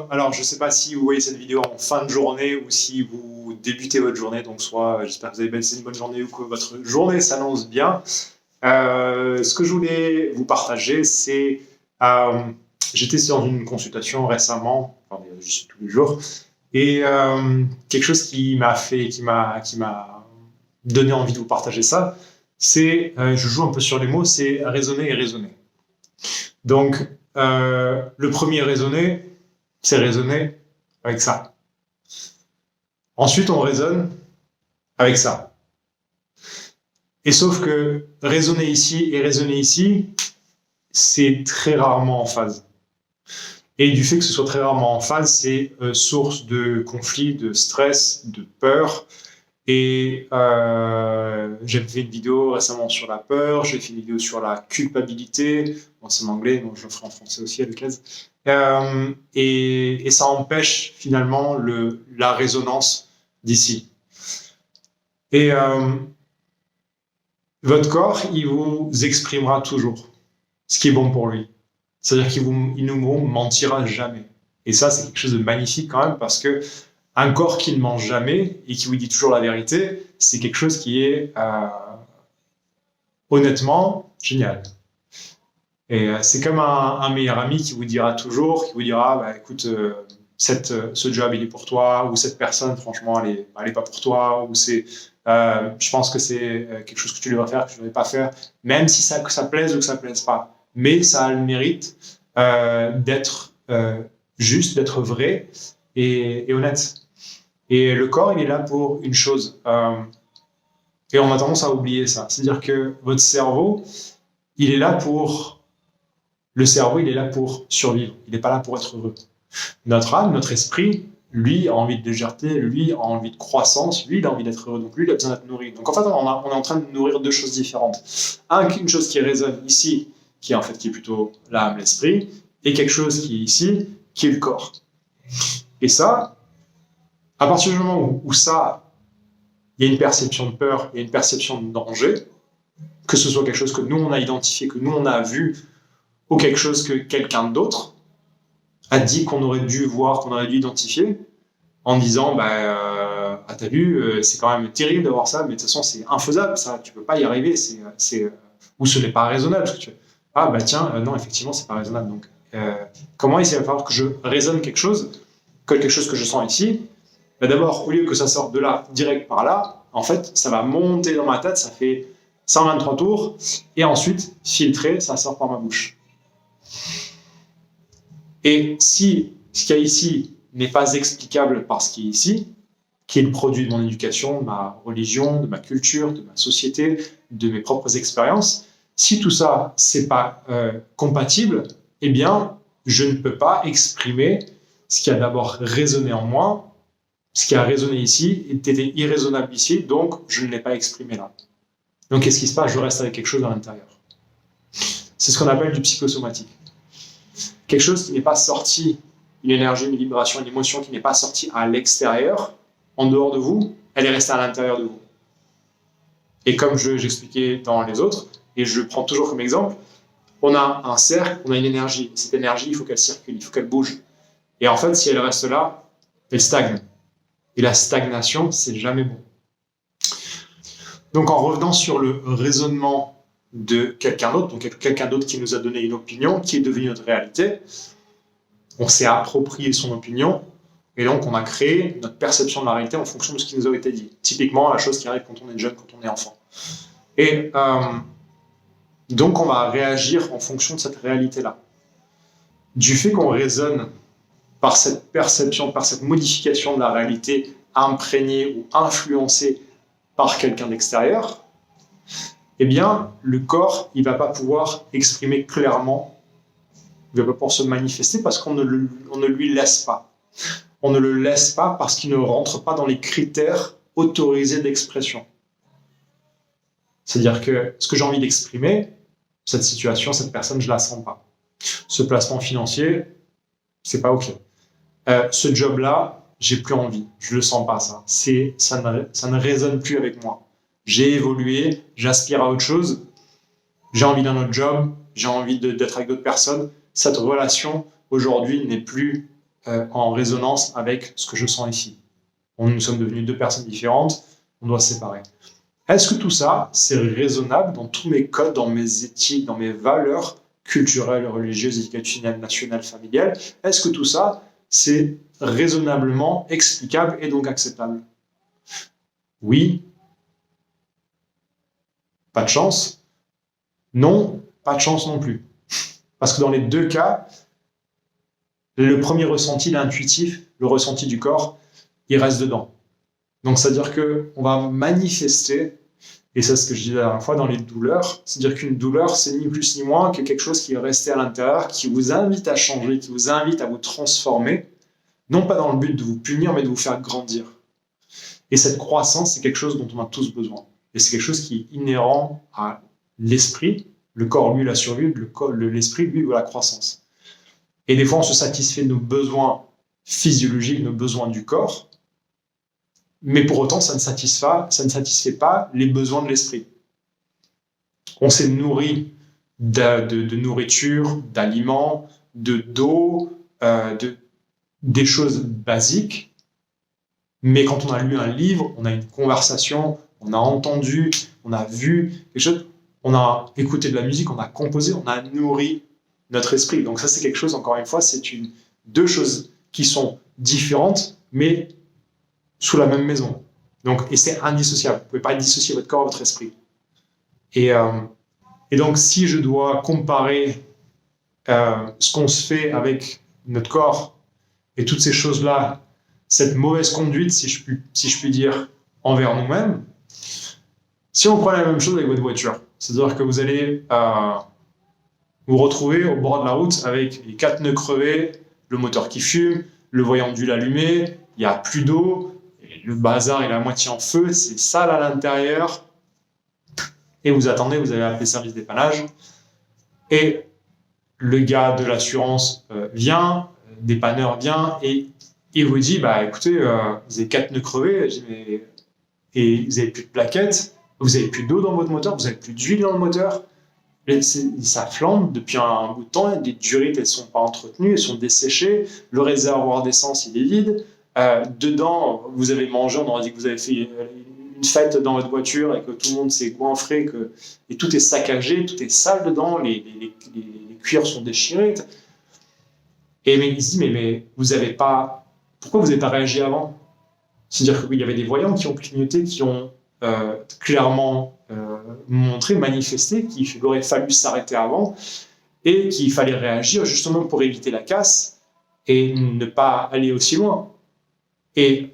alors, je ne sais pas si vous voyez cette vidéo en fin de journée ou si vous débutez votre journée. Donc, soit j'espère que vous avez passé une bonne journée ou que votre journée s'annonce bien. Ce que je voulais vous partager, c'est j'étais dans une consultation récemment, enfin, je suis tous les jours, et quelque chose qui m'a donné envie de vous partager ça, c'est, je joue un peu sur les mots, c'est raisonner et raisonner. Donc, le premier raisonner, c'est raisonner avec ça. Ensuite, on raisonne avec ça. Et sauf que raisonner ici et raisonner ici, c'est très rarement en phase. Et du fait que ce soit très rarement en phase, c'est source de conflits, de stress, de peur. Et j'ai fait une vidéo récemment sur la peur, j'ai fait une vidéo sur la culpabilité. Bon, c'est en anglais, donc je le ferai en français aussi avec l'aise. Et ça empêche finalement la résonance d'ici. Et votre corps, il vous exprimera toujours ce qui est bon pour lui. C'est-à-dire qu'il ne vous mentira jamais. Et ça, c'est quelque chose de magnifique quand même, parce que un corps qui ne ment jamais et qui vous dit toujours la vérité, c'est quelque chose qui est honnêtement génial. Et c'est comme un meilleur ami qui vous dira toujours, qui vous dira, bah, écoute, ce job, il est pour toi, ou cette personne, franchement, elle est pas pour toi, ou je pense que c'est quelque chose que tu devrais faire, que tu ne devrais pas faire, même si que ça plaise ou que ça ne plaise pas. Mais ça a le mérite d'être juste, d'être vrai et honnête. Et le corps, il est là pour une chose. Et on a tendance à oublier ça. C'est-à-dire que votre cerveau, il est là pour... Le cerveau, il est là pour survivre. Il n'est pas là pour être heureux. Notre âme, notre esprit, lui, a envie de légèreté, lui, a envie de croissance, lui, il a envie d'être heureux. Donc, lui, il a besoin d'être nourri. Donc, en fait, on est en train de nourrir deux choses différentes. Une chose qui résonne ici, qui est plutôt l'âme, l'esprit, et quelque chose qui est ici, qui est le corps. Et ça, à partir du moment où ça, il y a une perception de peur, il y a une perception de danger, que ce soit quelque chose que nous, on a identifié, que nous, on a vu, ou quelque chose que quelqu'un d'autre a dit qu'on aurait dû voir, qu'on aurait dû identifier, en disant, t'as vu, c'est quand même terrible d'avoir ça, mais de toute façon, c'est infaisable, ça, tu peux pas y arriver, ou ce n'est pas raisonnable. Parce que non, effectivement, c'est pas raisonnable. Donc, comment il va falloir que je raisonne quelque chose que je sens ici? D'abord, au lieu que ça sorte de là, direct par là, en fait, ça va monter dans ma tête, ça fait 123 tours, et ensuite, filtré, ça sort par ma bouche. Et si ce qu'il y a ici n'est pas explicable par ce qui est ici, qui est le produit de mon éducation, de ma religion, de ma culture, de ma société, de mes propres expériences, si tout ça, c'est pas compatible, eh bien, je ne peux pas exprimer ce qui a d'abord résonné en moi, ce qui a résonné ici était irraisonnable ici, donc je ne l'ai pas exprimé là. Donc qu'est-ce qui se passe? Je reste avec quelque chose à l'intérieur. C'est ce qu'on appelle du psychosomatique. Quelque chose qui n'est pas sorti, une énergie, une vibration, une émotion qui n'est pas sortie à l'extérieur, en dehors de vous, elle est restée à l'intérieur de vous. Et comme j'expliquais dans les autres, et je le prends toujours comme exemple, on a un cercle, on a une énergie. Cette énergie, il faut qu'elle circule, il faut qu'elle bouge. Et en fait, si elle reste là, elle stagne. Et la stagnation, c'est jamais bon. Donc en revenant sur le raisonnement de quelqu'un d'autre, donc quelqu'un d'autre qui nous a donné une opinion, qui est devenue notre réalité, on s'est approprié son opinion, et donc on a créé notre perception de la réalité en fonction de ce qui nous a été dit. Typiquement, la chose qui arrive quand on est jeune, quand on est enfant. Et donc on va réagir en fonction de cette réalité-là. Du fait qu'on raisonne par cette perception, par cette modification de la réalité imprégnée ou influencée par quelqu'un d'extérieur, eh bien, le corps, il ne va pas pouvoir exprimer clairement, il ne va pas pouvoir se manifester parce qu'on ne lui laisse pas. On ne le laisse pas parce qu'il ne rentre pas dans les critères autorisés d'expression. C'est-à-dire que ce que j'ai envie d'exprimer, cette situation, cette personne, je ne la sens pas. Ce placement financier, c'est pas OK. Ce job-là, j'ai plus envie. Je le sens pas, ça. Ça ne résonne plus avec moi. J'ai évolué, j'aspire à autre chose. J'ai envie d'un autre job, j'ai envie d'être avec d'autres personnes. Cette relation, aujourd'hui, n'est plus en résonance avec ce que je sens ici. Nous sommes devenus deux personnes différentes, on doit se séparer. Est-ce que tout ça, c'est raisonnable dans tous mes codes, dans mes éthiques, dans mes valeurs culturelles, religieuses, éducationnelles, nationales, familiales? Est-ce que tout ça, c'est raisonnablement explicable et donc acceptable? Oui. Pas de chance. Non, pas de chance non plus. Parce que dans les deux cas, le premier ressenti, l'intuitif, le ressenti du corps, il reste dedans. Donc, c'est-à-dire qu'on va manifester, et c'est ce que je disais la dernière fois, dans les douleurs, c'est-à-dire qu'une douleur, c'est ni plus ni moins que quelque chose qui est resté à l'intérieur, qui vous invite à changer, qui vous invite à vous transformer, non pas dans le but de vous punir, mais de vous faire grandir. Et cette croissance, c'est quelque chose dont on a tous besoin. Et c'est quelque chose qui est inhérent à l'esprit. Le corps, lui, la survie, l'esprit, lui, veut la croissance. Et des fois, on se satisfait de nos besoins physiologiques, nos besoins du corps, mais pour autant, ça ne satisfait pas les besoins de l'esprit. On s'est nourri de nourriture, d'aliments, d'eau, des choses basiques, mais quand on a lu un livre, on a une conversation, on a entendu, on a vu quelque chose, on a écouté de la musique, on a composé, on a nourri notre esprit. Donc ça, c'est quelque chose, encore une fois, c'est deux choses qui sont différentes, mais sous la même maison. Donc, et c'est indissociable. Vous ne pouvez pas dissocier votre corps et votre esprit. Et donc, si je dois comparer ce qu'on se fait avec notre corps et toutes ces choses-là, cette mauvaise conduite, si je puis dire, envers nous-mêmes, si on prend la même chose avec votre voiture, c'est-à-dire que vous allez vous retrouver au bord de la route avec les 4 pneus crevés, le moteur qui fume, le voyant d'huile allumé, il n'y a plus d'eau, le bazar est à moitié en feu, c'est sale à l'intérieur, et vous attendez, vous avez appelé le service dépannage, et le gars de l'assurance vient, dépanneur vient, et il vous dit, bah écoutez, vous avez 4 pneus crevés, et vous n'avez plus de plaquettes, vous n'avez plus d'eau dans votre moteur, vous n'avez plus d'huile dans le moteur, et ça flambe depuis un bout de temps, les durites, elles ne sont pas entretenues, elles sont desséchées, le réservoir d'essence, il est vide, dedans, vous avez mangé, on aurait dit que vous avez fait une fête dans votre voiture et que tout le monde s'est goinfré, et tout est saccagé, tout est sale dedans, les cuirs sont déchirés. Et il se dit, mais vous avez pas... Pourquoi vous n'avez pas réagi avant? C'est-à-dire qu'il y avait des voyants qui ont clignoté, qui ont clairement montré, manifesté qu'il aurait fallu s'arrêter avant et qu'il fallait réagir justement pour éviter la casse et ne pas aller aussi loin. Et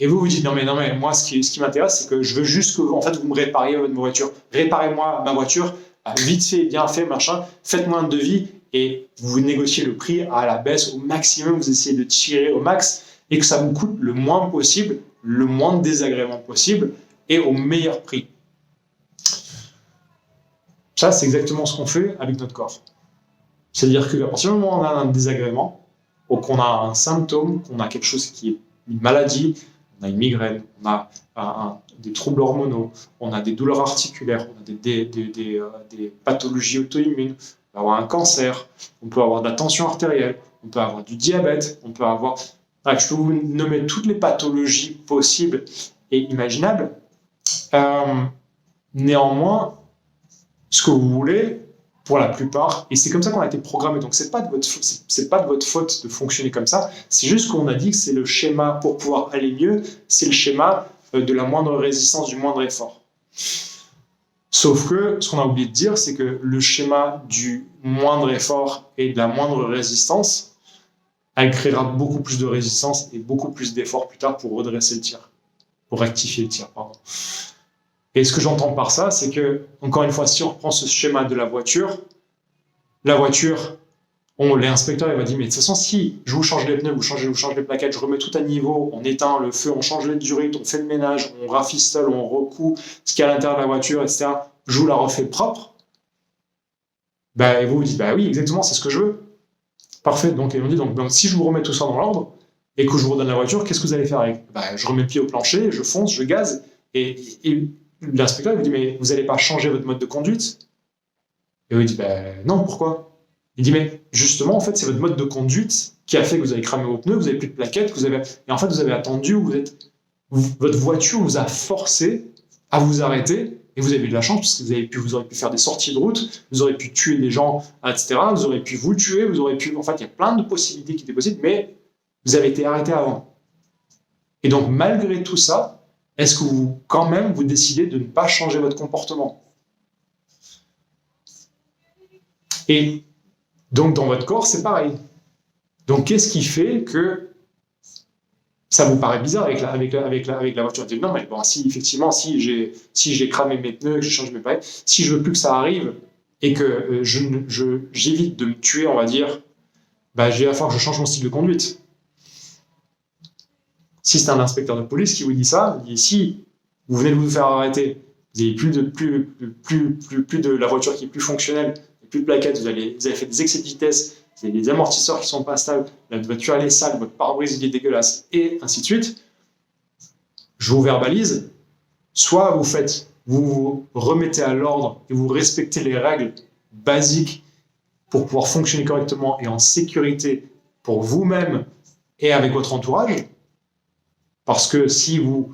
vous vous dites, non mais moi ce qui m'intéresse, c'est que je veux juste que en fait, vous me répariez votre voiture. Réparez-moi ma voiture, vite fait, bien fait, machin, faites-moi un devis et vous négociez le prix à la baisse au maximum, vous essayez de tirer au max et que ça vous coûte le moins possible, le moins de désagréments possible et au meilleur prix. Ça, c'est exactement ce qu'on fait avec notre corps. C'est-à-dire qu'à partir du moment où on a un désagrément, ou qu'on a un symptôme, qu'on a quelque chose qui est une maladie, on a une migraine, on a des troubles hormonaux, on a des douleurs articulaires, on a des pathologies auto-immunes, on peut avoir un cancer, on peut avoir de la tension artérielle, on peut avoir du diabète, on peut avoir... Bref, je peux vous nommer toutes les pathologies possibles et imaginables. Néanmoins, ce que vous voulez, pour la plupart, et c'est comme ça qu'on a été programmé, donc c'est pas de votre faute de fonctionner comme ça, c'est juste qu'on a dit que c'est le schéma pour pouvoir aller mieux, c'est le schéma de la moindre résistance, du moindre effort. Sauf que ce qu'on a oublié de dire, c'est que le schéma du moindre effort et de la moindre résistance, elle créera beaucoup plus de résistance et beaucoup plus d'efforts plus tard pour redresser le tir, pour rectifier le tir, pardon. Et ce que j'entends par ça, c'est que, encore une fois, si on reprend ce schéma de la voiture, l'inspecteur il va dire, mais de toute façon, si je vous change les pneus, vous change les plaquettes, je remets tout à niveau, on éteint le feu, on change les durites, on fait le ménage, on rafistole, on recoue ce qu'il y a à l'intérieur de la voiture, etc., je vous la refais propre, et vous dites, oui, exactement, c'est ce que je veux. Parfait, donc on dit, donc si je vous remets tout ça dans l'ordre, et que je vous redonne la voiture, qu'est-ce que vous allez faire avec? Je remets le pied au plancher, je fonce, je gaze, et l'inspecteur il vous dit, mais vous n'allez pas changer votre mode de conduite? Et il dit, non, pourquoi? Il dit, mais justement, en fait, c'est votre mode de conduite qui a fait que vous avez cramé vos pneus, vous n'avez plus de plaquettes, et en fait, vous avez attendu, votre voiture vous a forcé à vous arrêter, et vous avez eu de la chance, parce que vous aurez pu faire des sorties de route, vous aurez pu tuer des gens, etc., vous aurez pu vous tuer, en fait, il y a plein de possibilités qui étaient possibles, mais vous avez été arrêté avant. Et donc, malgré tout ça, est-ce que quand même, vous décidez de ne pas changer votre comportement? Et donc, dans votre corps, c'est pareil. Donc, qu'est-ce qui fait que ça vous paraît bizarre avec la voiture? Vous dites, non, mais bon, effectivement, si j'ai cramé mes pneus, que je change mes pneus, si je veux plus que ça arrive et que j'évite de me tuer, on va dire, bah, il va falloir que je change mon style de conduite. Si c'est un inspecteur de police qui vous dit ça, il dit, si vous venez de vous faire arrêter, vous n'avez plus de la voiture qui est plus fonctionnelle, plus de plaquettes, vous avez fait des excès de vitesse, vous avez des amortisseurs qui ne sont pas stables, la voiture elle est sale, votre pare-brise il est dégueulasse, et ainsi de suite, je vous verbalise, soit vous remettez à l'ordre et vous respectez les règles basiques pour pouvoir fonctionner correctement et en sécurité pour vous-même et avec votre entourage, parce que si vous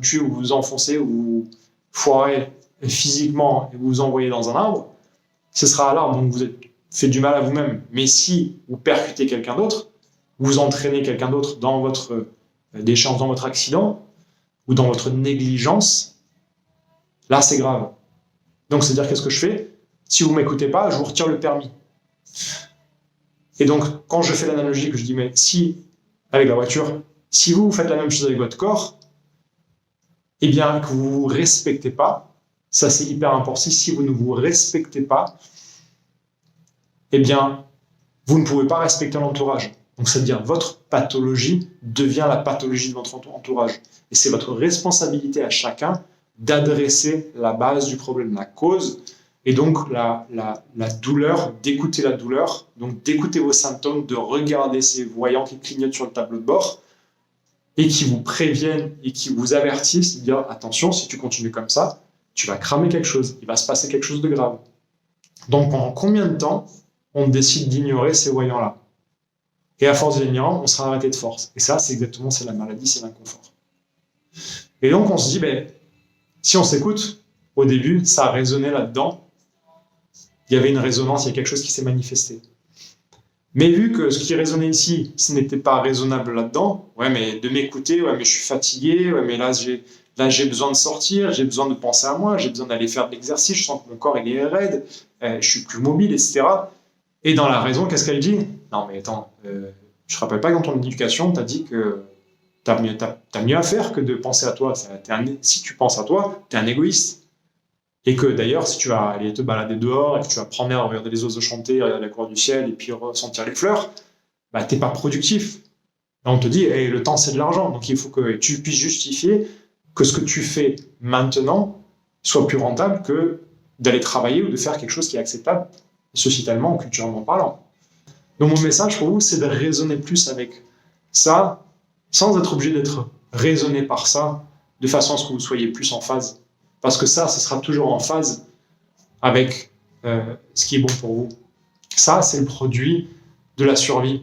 tuez ou vous enfoncez ou vous foirez physiquement et vous vous envoyez dans un arbre, ce sera à l'arbre, donc vous fait du mal à vous-même. Mais si vous percutez quelqu'un d'autre, vous entraînez quelqu'un d'autre dans votre déchéance, dans votre accident, ou dans votre négligence, là c'est grave. Donc c'est-à-dire qu'est-ce que je fais? Si vous ne m'écoutez pas, je vous retire le permis. Et donc quand je fais l'analogie que je dis, mais si, avec la voiture, si vous faites la même chose avec votre corps, eh bien que vous ne vous respectez pas, ça c'est hyper important. Si vous ne vous respectez pas, eh bien, vous ne pouvez pas respecter l'entourage. Donc, c'est-à-dire votre pathologie devient la pathologie de votre entourage. Et c'est votre responsabilité à chacun d'adresser la base du problème, la cause, et donc la douleur, d'écouter la douleur, donc d'écouter vos symptômes, de regarder ces voyants qui clignotent sur le tableau de bord et qui vous préviennent et qui vous avertissent, de dire attention, si tu continues comme ça, tu vas cramer quelque chose, il va se passer quelque chose de grave. Donc, pendant combien de temps on décide d'ignorer ces voyants-là? Et à force d'ignorer, on sera arrêté de force. Et ça, c'est la maladie, c'est l'inconfort. Et donc, on se dit, ben, si on s'écoute, au début, ça a résonné là-dedans, il y avait une résonance, il y a quelque chose qui s'est manifesté. Mais vu que ce qui résonnait ici, ce n'était pas raisonnable là-dedans, ouais, mais de m'écouter, ouais, mais je suis fatigué, ouais, mais là, j'ai besoin de sortir, j'ai besoin de penser à moi, j'ai besoin d'aller faire de l'exercice, je sens que mon corps il est raide, je suis plus mobile, etc. Et dans la raison, qu'est-ce qu'elle dit? Non, mais attends, je ne rappelle pas que dans ton éducation, tu as dit que tu as mieux à faire que de penser à toi. Si tu penses à toi, tu es un égoïste. Et que d'ailleurs, si tu vas aller te balader dehors et que tu vas prendre l'air, regarder les oiseaux chanter, regarder la couleur du ciel et puis ressentir les fleurs, bah, tu n'es pas productif. Là, on te dit, hey, le temps, c'est de l'argent. Donc, il faut que tu puisses justifier que ce que tu fais maintenant soit plus rentable que d'aller travailler ou de faire quelque chose qui est acceptable sociétalement ou culturellement parlant. Donc mon message pour vous, c'est de raisonner plus avec ça, sans être obligé d'être raisonné par ça, de façon à ce que vous soyez plus en phase. Parce que ça, ce sera toujours en phase avec ce qui est bon pour vous. Ça, c'est le produit de la survie.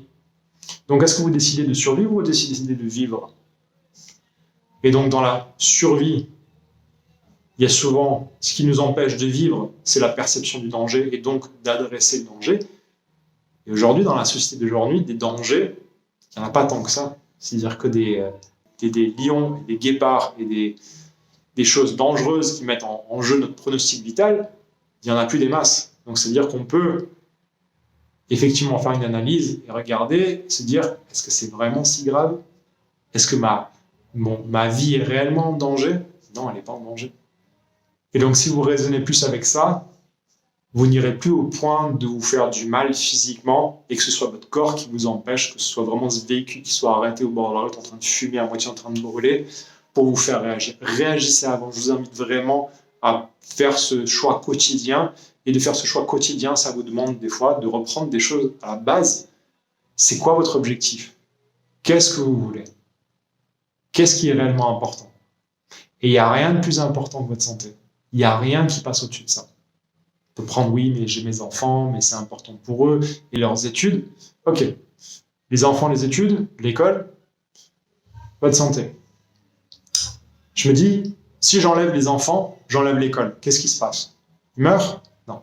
Donc est-ce que vous décidez de survivre ou vous décidez de vivre? Et donc dans la survie, il y a souvent, ce qui nous empêche de vivre, c'est la perception du danger et donc d'adresser le danger. Et aujourd'hui, dans la société d'aujourd'hui, des dangers, il n'y en a pas tant que ça. C'est-à-dire que des lions, des guépards et des choses dangereuses qui mettent en jeu notre pronostic vital, il n'y en a plus des masses. Donc c'est-à-dire qu'on peut effectivement faire une analyse et regarder, se dire, est-ce que c'est vraiment si grave? Est-ce que ma vie est réellement en danger? Non, elle n'est pas en danger. Et donc, si vous raisonnez plus avec ça, vous n'irez plus au point de vous faire du mal physiquement et que ce soit votre corps qui vous empêche, que ce soit vraiment ce véhicule qui soit arrêté au bord de la route en train de fumer, à moitié en train de brûler, pour vous faire réagir. Réagissez avant. Je vous invite vraiment à faire ce choix quotidien. Et de faire ce choix quotidien, ça vous demande des fois de reprendre des choses à la base. C'est quoi votre objectif? Qu'est-ce que vous voulez? Qu'est-ce qui est réellement important? Et il n'y a rien de plus important que votre santé. Il n'y a rien qui passe au-dessus de ça. On peut prendre, oui, mais j'ai mes enfants, mais c'est important pour eux, et leurs études. Ok. Les enfants, les études, l'école, votre santé. Je me dis, si j'enlève les enfants, j'enlève l'école. Qu'est-ce qui se passe? Ils meurent? Non.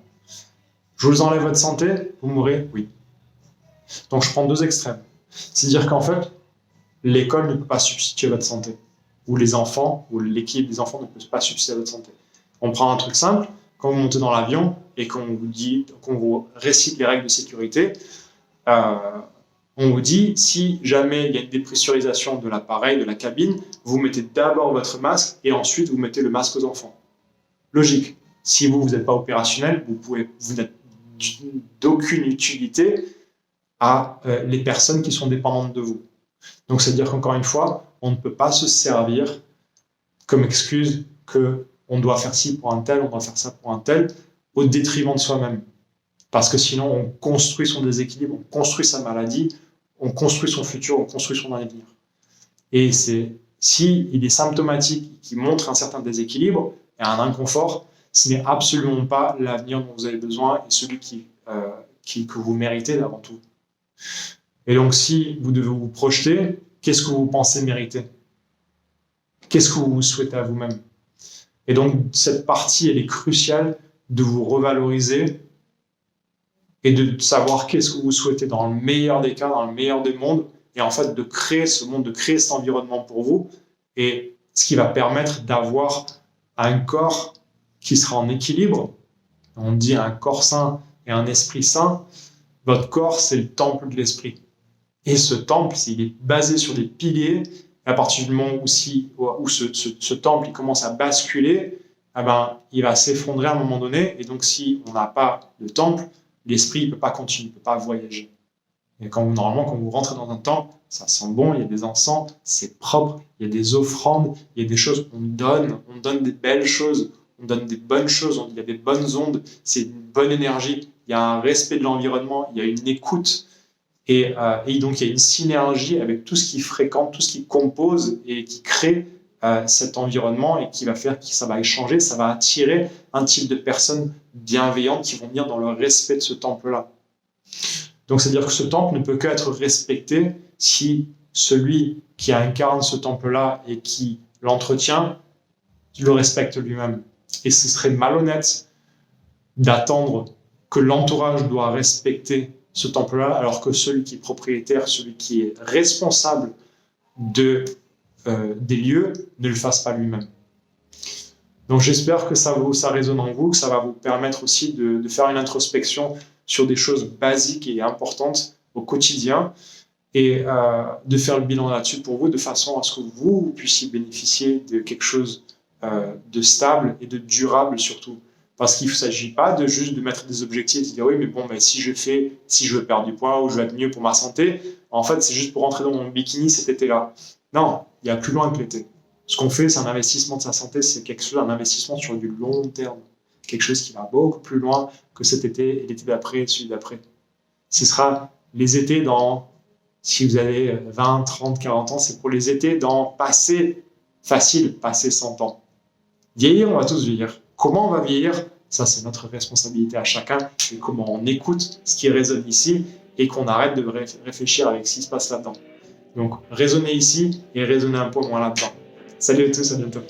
Je vous enlève votre santé, vous mourrez? Oui. Donc je prends deux extrêmes. C'est-à-dire qu'en fait, l'école ne peut pas substituer à votre santé. Ou les enfants, ou l'équipe des enfants ne peut pas substituer à votre santé. On prend un truc simple, quand vous montez dans l'avion et qu'on vous dit, qu'on vous récite les règles de sécurité, on vous dit, si jamais il y a une dépressurisation de l'appareil, de la cabine, vous mettez d'abord votre masque et ensuite vous mettez le masque aux enfants. Logique. Si vous n'êtes pas opérationnel, vous n'êtes d'aucune utilité à les personnes qui sont dépendantes de vous. Donc, c'est-à-dire qu'encore une fois, on ne peut pas se servir comme excuse qu'on doit faire ci pour un tel, on doit faire ça pour un tel, au détriment de soi-même. Parce que sinon, on construit son déséquilibre, on construit sa maladie, on construit son futur, on construit son avenir. Et si il est symptomatique, qui montre un certain déséquilibre et un inconfort, ce n'est absolument pas l'avenir dont vous avez besoin et celui que vous méritez avant tout. Et donc, si vous devez vous projeter, qu'est-ce que vous pensez mériter? Qu'est-ce que vous souhaitez à vous-même? Et donc, cette partie, elle est cruciale de vous revaloriser et de savoir qu'est-ce que vous souhaitez dans le meilleur des cas, dans le meilleur des mondes, et en fait de créer ce monde, de créer cet environnement pour vous, et ce qui va permettre d'avoir un corps qui sera en équilibre. On dit un corps sain et un esprit sain. Votre corps, c'est le temple de l'esprit. Et ce temple, il est basé sur des piliers. À partir du moment où ce temple il commence à basculer, il va s'effondrer à un moment donné. Et donc, si on n'a pas de temple, l'esprit ne peut pas continuer, ne peut pas voyager. Et normalement, quand vous rentrez dans un temple, ça sent bon, il y a des encens, c'est propre, il y a des offrandes, il y a des choses qu'on donne, on donne des belles choses, on donne des bonnes choses, il y a des bonnes ondes, c'est une bonne énergie, il y a un respect de l'environnement, il y a une écoute, et donc il y a une synergie avec tout ce qui fréquente, tout ce qui compose et qui crée cet environnement et qui va faire que ça va échanger, ça va attirer un type de personnes bienveillantes qui vont venir dans le respect de ce temple-là. Donc, c'est-à-dire que ce temple ne peut qu'être respecté si celui qui incarne ce temple-là et qui l'entretient le respecte lui-même. Et ce serait malhonnête d'attendre que l'entourage doit respecter ce temple-là, alors que celui qui est propriétaire, celui qui est responsable des lieux, ne le fasse pas lui-même. Donc j'espère que ça résonne en vous, que ça va vous permettre aussi de faire une introspection sur des choses basiques et importantes au quotidien et de faire le bilan là-dessus pour vous de façon à ce que vous puissiez bénéficier de quelque chose de stable et de durable surtout. Parce qu'il ne s'agit pas de juste de mettre des objectifs et de dire oui, mais bon, si je veux perdre du poids ou je veux être mieux pour ma santé, en fait, c'est juste pour rentrer dans mon bikini cet été-là. Non, il y a plus loin que l'été. Ce qu'on fait, c'est un investissement de sa santé, c'est quelque chose, un investissement sur du long terme. Quelque chose qui va beaucoup plus loin que cet été et l'été d'après et celui d'après. Ce sera les étés si vous avez 20, 30, 40 ans, c'est pour les étés passer 100 ans. Vieillir, on va tous vieillir. Comment on va vieillir? Ça, c'est notre responsabilité à chacun. Et comment on écoute ce qui résonne ici et qu'on arrête de réfléchir avec ce qui se passe là-dedans. Donc, raisonnez ici et raisonnez un peu moins là-dedans. Salut à tous, à bientôt.